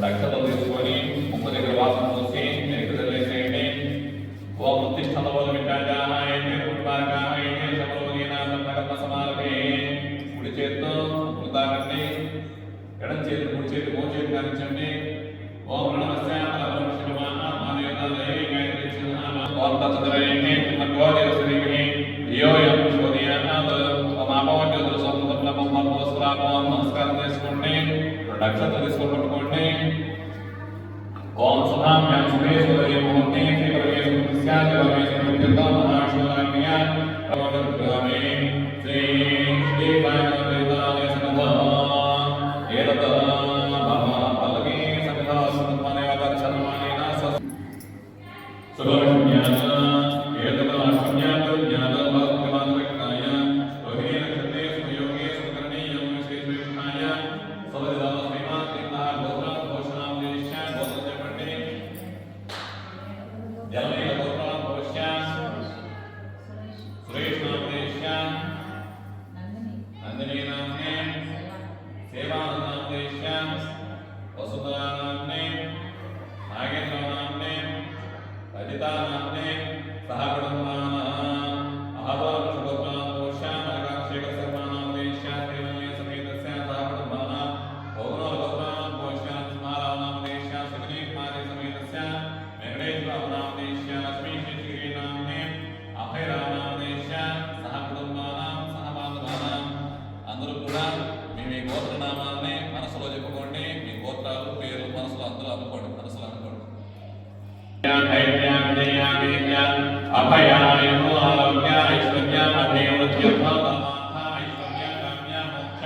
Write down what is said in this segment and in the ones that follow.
అక్షతలు తీసుకొని ముక్కు దగ్గర వాసన చూసి వెనక్కి తెలియజేయండి. ఓం ఉత్తిష్టంలో విచారాయ సమాలభే. కుడి చేతితో తాకండి, ఎడం చేతి కుడి చేతి మో చేతి కానించండి. ఓం ప్రణవస్య పరబ్రహ్మ శివమాన మాదేవతాయ గాయత్రి శివనామ ఓం తత్సదరేణే మధ్వాదేవ శ్రీవిహి యోయం శోధియానాద ఓం ఆపవజ్యోతుల సంతప్లవం మర్మవస్త్రాపం. నమస్కారం చేసుకోండి. అక్షతలు తీసుకొని పట్టుకోండి. ఓం సుధామ్యాం శుభే సుదయ ముహూర్తే శ్రీ పరమేశ్వర దేవమేశ్వర మహాశివరాజ్ఞ ప్రవదగ్రామే శ్రీ శ్రీ సాయినాథ సన్నిధా ఏతత పల్లకి సన్నిధా సుమనేవ దర్శనమానేన సులభజ్ఞాన ఏతత అజ్ఞాన జ్ఞాన భక్తిమానవికాయ రోహిణీ నక్షత్రే సుయోగే సుకరణీయం శ్రీ శ్రీకృష్ణాయ సవదిదా శ్రీమాన్ శ్రీమహా గోత్ర భూషణాం దేశ్య గోత్రపట్టే జలనీల గోత్ర భూష్య సురేష్ నామ దేశ్య నందినీ నామ్నే సేవానంద నామ దేశ్య వసుధా నామ్నే నాగేంద్ర నామ్నే లలితా నామ్నే సహ కుటుంబాన అహదాన శుభోత్ర భూష్య మలకాక్షేక శర్మ నామ దేశ్య శ్రీమయ సమేతస్య సహ కుటుంబాన ఓగనోర గోత్ర భూష్య స్మారా నామ దేశ్య సుగనీ కుమారి సమేతస్య వెంకటేశ్వర నామ దేశ్య లక్ష్మీ శేషగిరి నామ్నే అభయరా నామ దేశ్య సహ కుటుంబాన సహ బాంధవాన. అందరూ కూడా మీ గోత్ర నామాలని మనసులో చెప్పుకోండి. మీ గోత్రాలు పేర్లు మనసులో అందరూ అనుకోండి, మనసులో అనుకోండి. అభయాయ ఆరోగ్య ఐశ్వర్య అభయవృత్యర్థ ఐశ్వర్య కామ్య మోక్ష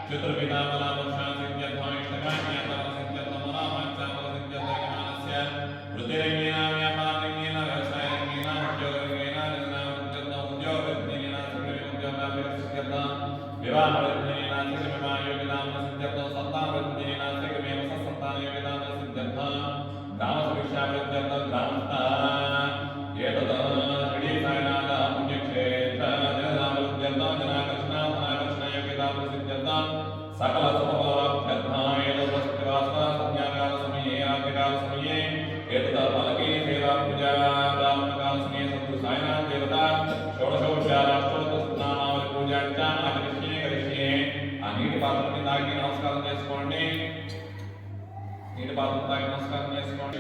చతుర్విధ బల మోక్ష సిద్ధ్యర్థ ఇష్టకామ్య బల సిద్ధ్యర్థ మనోవాంఛ బల సిద్ధ్యర్థ జ్ఞానస్య వృత్తిరంగేన వ్యాపారంగేన వ్యవసాయరంగేన ఉద్యోగరంగేన నిర్ణయ ఉద్యోగరంగేన సిద్ధ్యర్థ వివాహ వృత్తిరేణ శిశువివాహ యోగ్యతాం సిద్ధ్యర్థ సంతాన వృత్తిరేణ శీఘ్రమేవ సత్సంతాన యోగ్యతాం సిద్ధ్యర్థ గ్రామ సుభిక్షా వృత్త్యర్థ గ్రామస్థ ఏతత శ్రీ సాయినాథ పుణ్యక్షేత్ర జననామ వృత్త్యర్థ జనాకర్షణ ధనాకర్షణ యోగ్యతాం సిద్ధ్యర్థ సకల శుభఫలాభ్యర్థ ఏతత సత్యవాస సంధ్యాకాల సమయే రాత్రికాల సమయే ఏతత ఫలకే సేవా పూజా బ్రాహ్మణకాల సమయే సత్తు సాయినాథ దేవత షోడశోపచారాష్టోత్తనామావళి పూజాంచ ఆచరిష్యే కరిష్యే. ఆ నీటి పాత్రని తాకి నమస్కారం చేసుకోండి. నీటి పాత్ర తాకి నమస్కారం చేసుకోండి.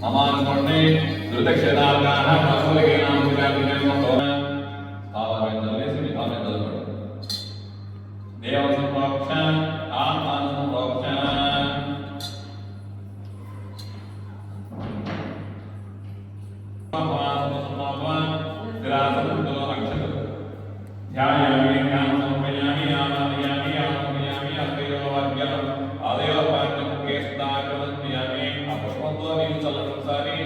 అమానుకోండి ధృతక్షేదార్గాః పశువులకే నామముగా ఆవారేంద్రలేసి మీ భావన చదవండి. దేవ సంప్రోక్ష ఆత్మాన సంప్రోక్ష ధ్యాయామి జ్ఞానం సమర్పయామి ఆనందయామి ఆనందయామి అద్వైతవాక్యం ఆదేవ పాఠ్యముఖే సుధాకరయామి. ఆ పుష్పంతో నీరు చల్లడం సారి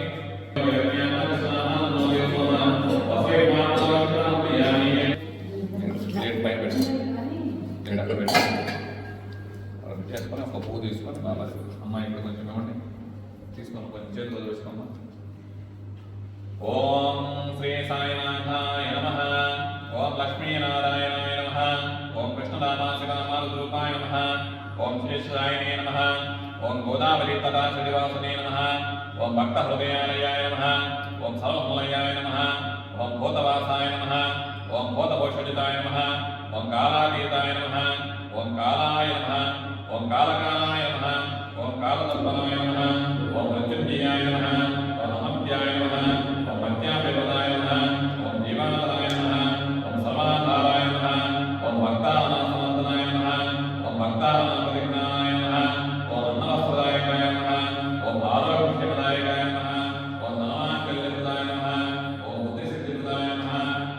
చేసుకొని ఒక పువ్వు తీసుకొని బాబా అమ్మాయి ఇక్కడ కొంచెం ఇవ్వండి, తీసుకొని కొంచెం చేతిలో చూసుకోమ్మా. ఓం శ్రీ సాయినాథాయ నమః. ఓం లక్ష్మీనారాయణాయ నమః. ఓం కృష్ణరామాశివనామారుద్రూపాయ నమః. ఓం శ్రీశ్వరాయణే నమః. ఓం గోదావరి తటా శ్రీనివాసనే నమః. ఓం భక్త హృదయాలయాయ నమః. ఓం సర్వమలయాయ నమః. ఓం భూతవాసాయ నమః. ఓం భూతభోషజితాయ నమః. ఓం కాలాతీతాయ నమః. ఓం కాలాయ నమః. ఓం కాలకాలాయ నమః. ఓం కాలదర్పణాయ నమః. ఓం మృత్యుంజయాయ నమః. ఓం అమర్త్యాయ నమః. ఓం మత్యాభిపదాయ నమః. ఓం జీవానదాయ నమః. ఓం సర్వాధారాయ నమః. ఓం భక్తానాసనాయ నమః. ఓం భక్తానాపరిజ్ఞానాయ నమః. ఓం అన్నవస్త్రదాయకాయ నమః. ఓం ఆరోగ్యప్రదాయకాయ నమః. ఓం నామాకల్యప్రదాయ నమః. ఓం బుద్ధిసిద్ధిప్రదాయ నమః.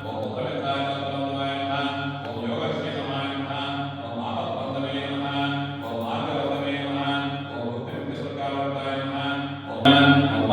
ఓం పుత్రవిద్యాయ నమః. ఓం యోగక్షేమాయ నమః. ఓం ఆపద్బంధవే నమః. ఓం మార్గవర్ధవే నమః. ఓం బుద్ధివిద్యసుకావర్తాయ నమః. ఓం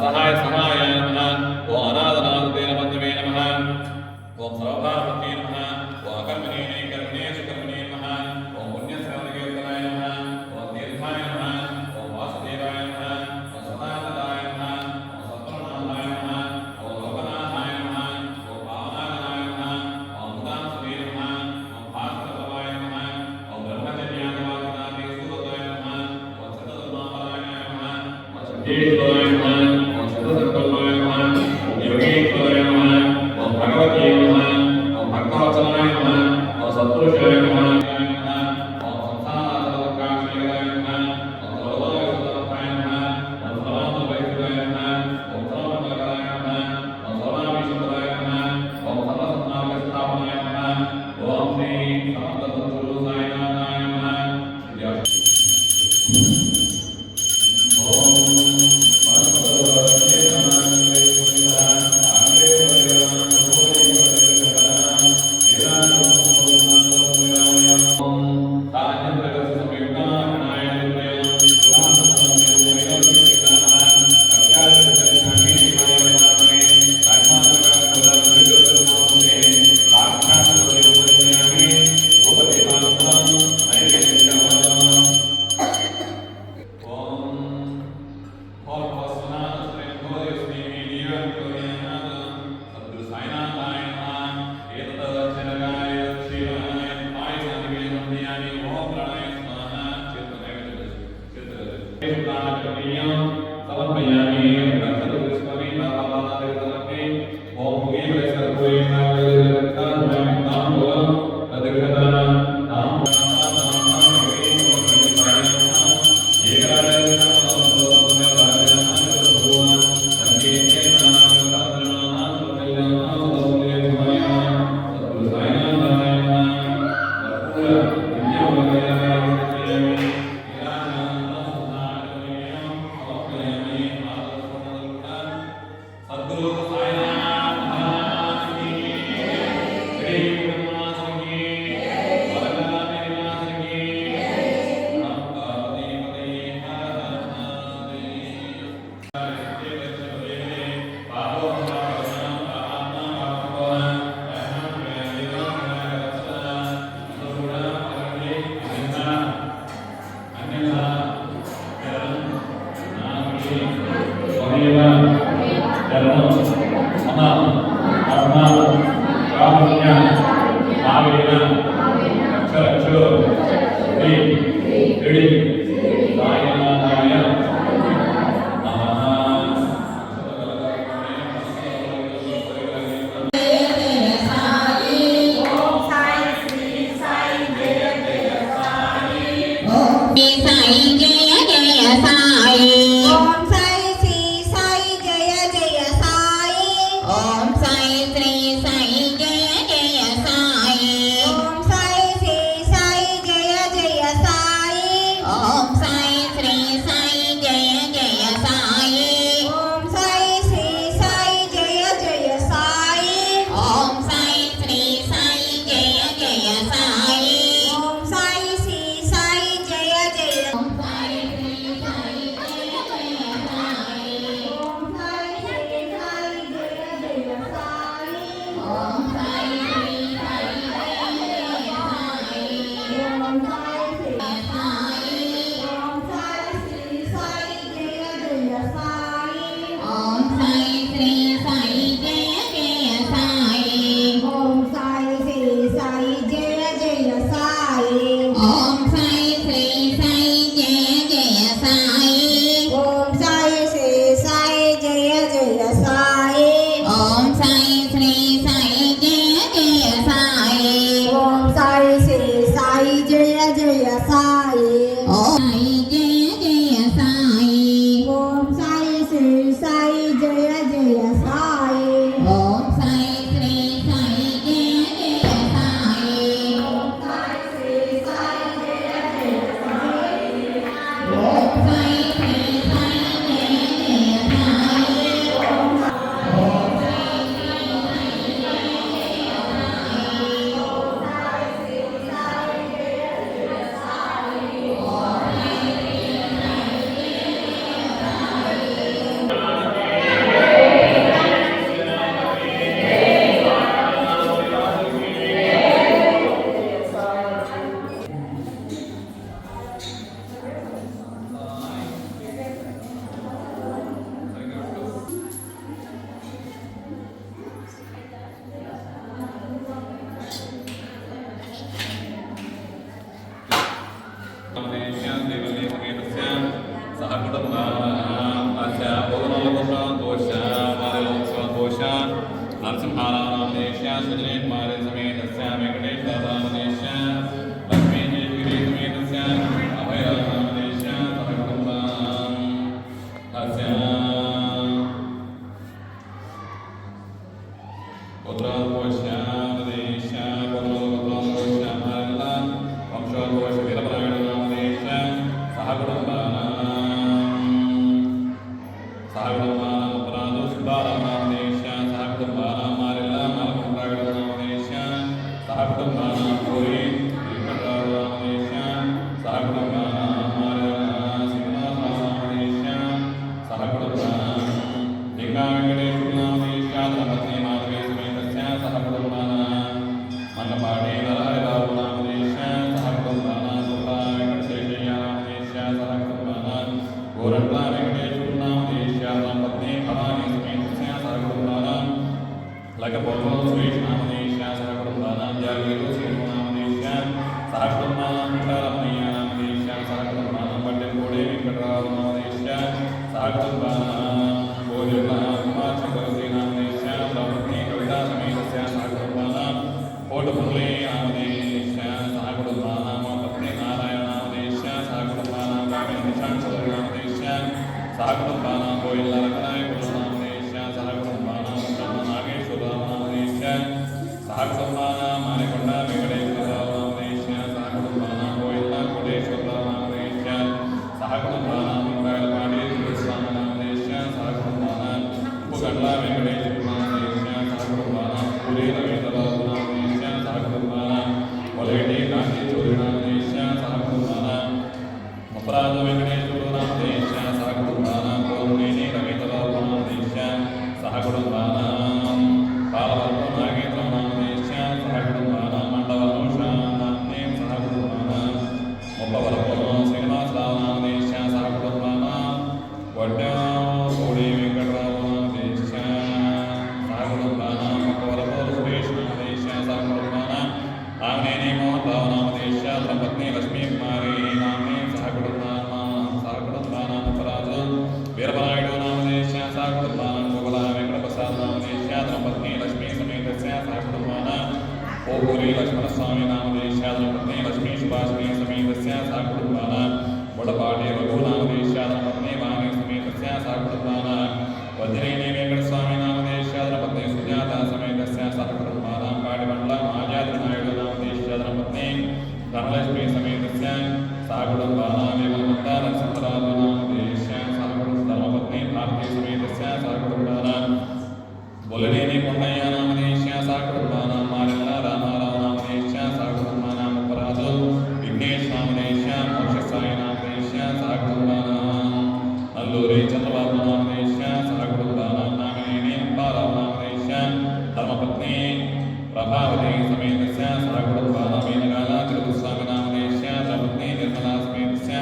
సహాయ సహాయాయ నమః ఓం అనాథనాథే నమః ఓం సర్వభారతీ నమః ఓం అకర్మణే కర్మణే సుకర్మణే నమః ఓం పుణ్యశ్రవణకీర్తనాయ నమః ఓం తీర్థాయ నమః ఓం వాసుదేవాయ నమః ఓం సదానందాయ నమః ఓం సత్వనాథాయ నమః ఓం లోకనాథాయ నమః ఓం పావనాథాయ నమః ఓం ఉదాంసవే నమః ఓం భాస్కరభవాయ నమః ఓం బ్రహ్మచర్యాదివాదినాథే సూరతాయ నమః ఓం సతధర్మాపరాయ నమః ఓం సిద్ధేశ్వరాయ నమః ఓం సతసంకల్పాయ నమః ఓం యోగేశ్వరాయ నమః ఓం భగవతే నమః ఓం భక్తవత్సలాయ నమః ఓం సత్పురుషాయ నమః ఓం సంసారసర్వకాశయాయ నమః ఓం సర్వలోకసర్వతాయ నమః ఓం సర్వాంతవైశ్వరాయ నమః ఓం సర్వమంగళకరాయ నమః ఓం సర్వాభీష్టదాయ నమః ఓం సర్వసత్నామస్థాపనాయ నమః ఓం శ్రీ సమర్థసద్గురు సాయినాథాయ నమః Jaya नामदेश्य सुजने कुमार समेतस्य वेंकटेश्वर नामदेश्य लक्ष्मी गिरी समेतस्य अभय नामदेश्य सहकुटुंबं अस्य पुत्रपोष्य नामदेश्य पुत्रपोष्य मल्ल वंशोपोष्य वीरपरायण नामदेश्य सहकुटुंबानां अपराधो सुब्बाराव नामदेश्य सहकुटुंबानां मारिल्ल मालकुंड्रागड नामदेश्य सहकुटुंबानां पूरी वेंकटराव नामदेश्य सहकुटुंबानां मारिल्ल श्रीनिवासराव नामदेश्य सहकुटुंबानां लिंगा वेंकटेश्वर नामदेश्य धर्मपत्नी माधवी समेतस्य सहकुटुंबानां मन्नपाटी नरहरिबाबु नामदेश्य सहकुटुंबानां सुब्बा वेंकटशेषय्य नामदेश्य सहकुटुंबानां गोरट्ला वेंकटेश्वर नामदेश्य धर्मपत्नी भवानी समेतस्य सहकुटुंबानां लकपोलो सुरेश नामदेश्य सहकुटुंबानां जागीरो श्रीनु नामदेश्य सहकुटुंबानां रमणीय नामदेश्य सहकुटुंबानां बड्डेकोडे वेंकटराव नामदेश्य सहकुटुंबानां गोजर्ला कुमार चक्रवर्ती नामदेश्य धर्मपत्नी कविता समेतस्य सहकुटुंबानां कोटपुल्ले नामदेश्य सहकुटुंबानां पत्नी नारायण नामदेश्य सहकुटुंबानां कामिनी निशांत चौधरी नामदेश्य सहकुटुंबानां गोविंद रकनाय कुल नामदेश्य सहकुटुंबानां नागेश्वरराव नामदेश्य सहकुटुंबानां मानिकोंड वेंकटेश्वरराव नामदेश्य सहकुटुंबानां गोविंद कोटेश्वरराव नामदेश्य सहकुटुंबानां मुंगायलपाटी तुलस्वामी नामदेश्य सहकुटुंबानां उपगंड्ल वेंकटेश्वर नामदेश्य सहकुटुंबानां पूरी रवींद्रबाबु नामदेश्य सहकुटुंबानां कोलेटी गांधी चौधरी नामदेश्य सहकुटुंबानां अपराध वेंकटेश्वर नामदेश्य सहकुटुंबानां कोरुनेनी रवींद्रबाबु नामदेश्य सहकुटुंबानां पालवर्गो नागेन्द्र नामदेश्य सहकुटुंबानां मंडवनुषा नाम्ने सहकुटुंबानां मुप्पवरपो श्रीनिवासराव नामदेश्य सहकुटुंबानां वड्डा कोडी वेंकटराव नामदेश्य सहकुटुंबानां मुप्पवरपो सुरेश नामदेश्य सहकुटुंबानां आंगनेनी मोहनराव नामदेश्य धर्मपत्नी लक्ष्मी कुमारी नाम्ने सहकुटुंबानां अपराधो वीरपरायणो नामदेश्य सहकुटुंबानां गोकुला वेंकटप्रसाद नामदेश्य धर्मपत्नी लक्ष्मी समेतस्य सहकुटुंबानां ओपुरी लक्ष्मणस्वामी नामदेश्य धर्मपत्नी लक्ष्मी सुभाषिनी समेतस्य सहकुटुंबानां वडपाटी रघु नामदेश्य धर्मपत्नी वाणी समेतस्य सहकुटुंबानां वज्रेणी वेंकटस्वामी नामदेश्य धर्मपत्नी सुजाता समेतस्य सहकुटुंबानां पाटिबंड्ल माजाद्रि नायुडु नामदेश्य धर्मपत्नी धनलक्ष्मी समेतस्य सहकुटुंबानां वेमलमुद्द नरसिंहराव नामदेश्य धर्मपत्नी भारती समेतस्य सहकुटुंबानां बोलनेनी कोंडय्य नामदेश्य सहकुटुंबानां मारिल्ल रामाराव नामदेश्य सहकुटुंबानां अपराधो विघ्नेश नामदेश्य मोक्षसाई नामदेश्य सहकुटुंबानां नल्लूरी चंद्रबाबु नामदेश्य सहकुटुंबानां नामिनेनी अप्पाराव नामदेश्य धर्मपत्नी प्रभावती समेतस्य सहकुटुंबानां मीनगाला तिरुपतिस्वामी नामदेश्य धर्मपत्नी निर्मला समेतस्य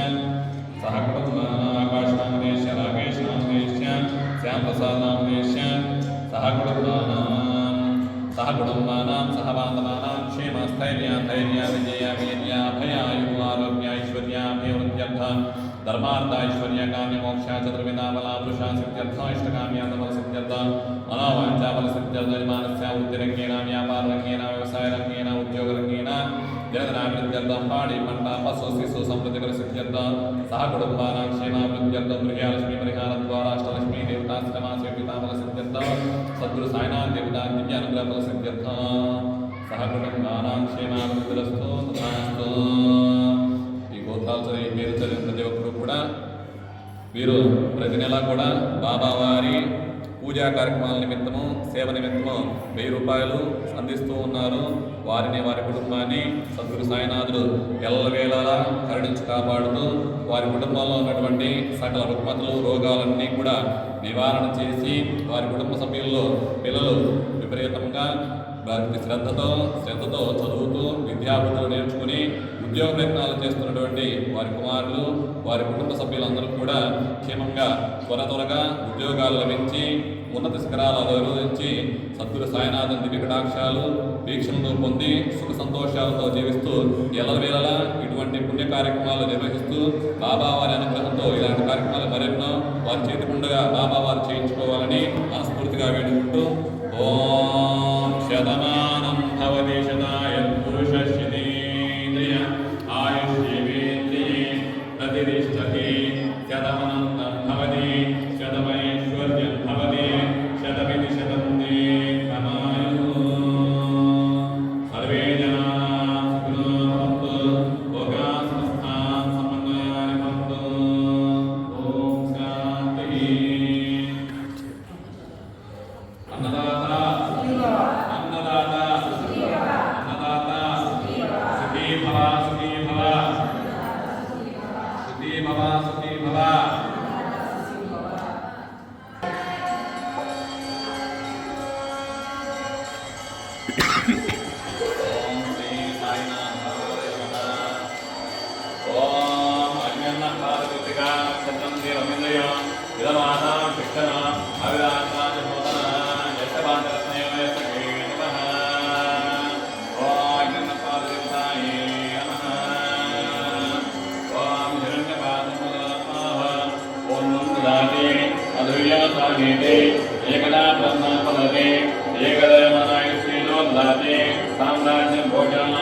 सहकुटुंबानां आकाश नामदेश्य राकेश नामदेश्य श्यामप्रसाद नामदेश्य सहकुटुंबानां सहबान्धवानां क्षेमस्थैर्य धैर्य विजय वीर्य अभय आयु आरोग्य ऐश्वर्य अभिवृद्ध्यर्थ धर्मार्थ ऐश्वर्य काम्य मोक्ष चतुर्विधा बला पुरुषा सिद्ध्यर्थ इष्टकाम्य धर्म सिद्ध्यर्थ मनोवांछा फल सिद्ध्यर्थ यजमानस्य वृत्तिरङ्गेन व्यापाररङ्गेन व्यवसायरङ्गेन उद्योगरङ्गेन जनधनाभिवृद्ध्यर्थं पाडि पंट पशु शिशु समृद्धिकर सिद्ध्यर्थ सहकुटुंबानां क्षेमाभिवृद्ध्यर्थं गृहलक्ष्मी परिहारद्वारा अष्टलक्ष्मी देवताश्रमा सेविताफल सिद्ध्यर्थ सद्गुरु साईनाथ देवता दिव्य अनुग्रह फल सिद्ध्यर्थ सहकुटुंबानां क्षेमाभिवृद्धिरस्तु तथास्तु। ఈ గోత్రాలు చదివి పేరు చదివిన ప్రతి ఒక్కరు కూడా వీరు ప్రతి నెల కూడా బాబావారి పూజా కార్యక్రమాల నిమిత్తము సేవ నిమిత్తము 1000 రూపాయలు అందిస్తూ ఉన్నారు. వారిని వారి కుటుంబాన్ని సద్గురు సాయినాథుడు ఎల్లవేళలా కరుణించి కాపాడుతూ వారి కుటుంబంలో ఉన్నటువంటి సకల రుగ్మతలు రోగాలన్నీ కూడా నివారణ చేసి వారి కుటుంబ సభ్యుల్లో పిల్లలు విపరీతంగా భక్తి శ్రద్ధతో చదువుతూ విద్యాబుద్ధులు నేర్చుకుని ఉద్యోగ ప్రయత్నాలు చేస్తున్నటువంటి వారి కుమారులు వారి కుటుంబ సభ్యులందరూ కూడా క్షేమంగా త్వరగా ఉద్యోగాలు లభించి ఉన్నత శిఖరాలు అధిరోధించి సద్గురు సాయినాథన్ దివ్య కటాక్షాలు వీక్షణలు పొంది సుఖ సంతోషాలతో జీవిస్తూ ఎల్లవేళలా ఇటువంటి పుణ్య కార్యక్రమాలు నిర్వహిస్తూ బాబా వారి అనుగ్రహంతో ఇలాంటి కార్యక్రమాలు మరెన్నో వారి చేతి పండుగ బాబా వారు చేయించుకోవాలని మనస్ఫూర్తిగా వేడుకుంటూ ఓం శతమానం భవతి శతాయ పురుషేంద్రియ ఆయుష్యేంద్రియే ప్రతిష్టతి శతమనంతం భవతి శతమైశ్వర్యం భవతి శతమితి శతం దీర్ఘమాయుః సర్వే జనా సుఖినో భవంతు లోకా సమస్తాః సమన్వయాని భవంతు ఓం శాంతి అన్నదాత అన్నదాత అన్నదాత సుఖీ భవ సుఖీ భవ సుఖీ భవ సుఖీ భవ ఓం శ్రీ సాయినాథ ఓం అజ్ఞాన భారతిగా నక్షత్రం దేవమింద్రయ విదమానా శిక్షణ అవిరాజాజ నూతన యశబాంధరత్నయ సఖే నమః ఓం అజ్ఞాన భారతిగాయ నమః ఓం హిరణ్యపాదముదనమః ఓం నందాదే అద్వైతాగేతే ఏకదా బ్రహ్మ పదతే ఏకదయమనాయ శ్రీలోలాదే సామ్రాజ్యం భోజన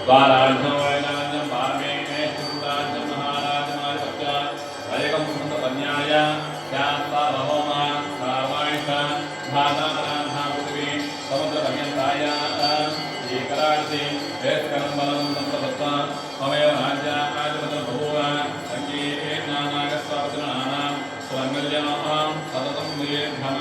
ద్వారాజ్యం వైరాజ్యం భామే సురాజ్యం మహారాజమాధిపత్య అధికం సుందరన్యాయ శాస్త్రహోమ సామాయిష భాతామరాధాపృథివీ సముద్రపర్యంతాయ ఏకరాజి వేస్కరం బలం సంతపత్త సమయ రాజ్య రాజపద బహువ సంగీతే జ్ఞానాగస్వాపతినానాం స్వర్గల్యాం సతతం దీర్ఘమ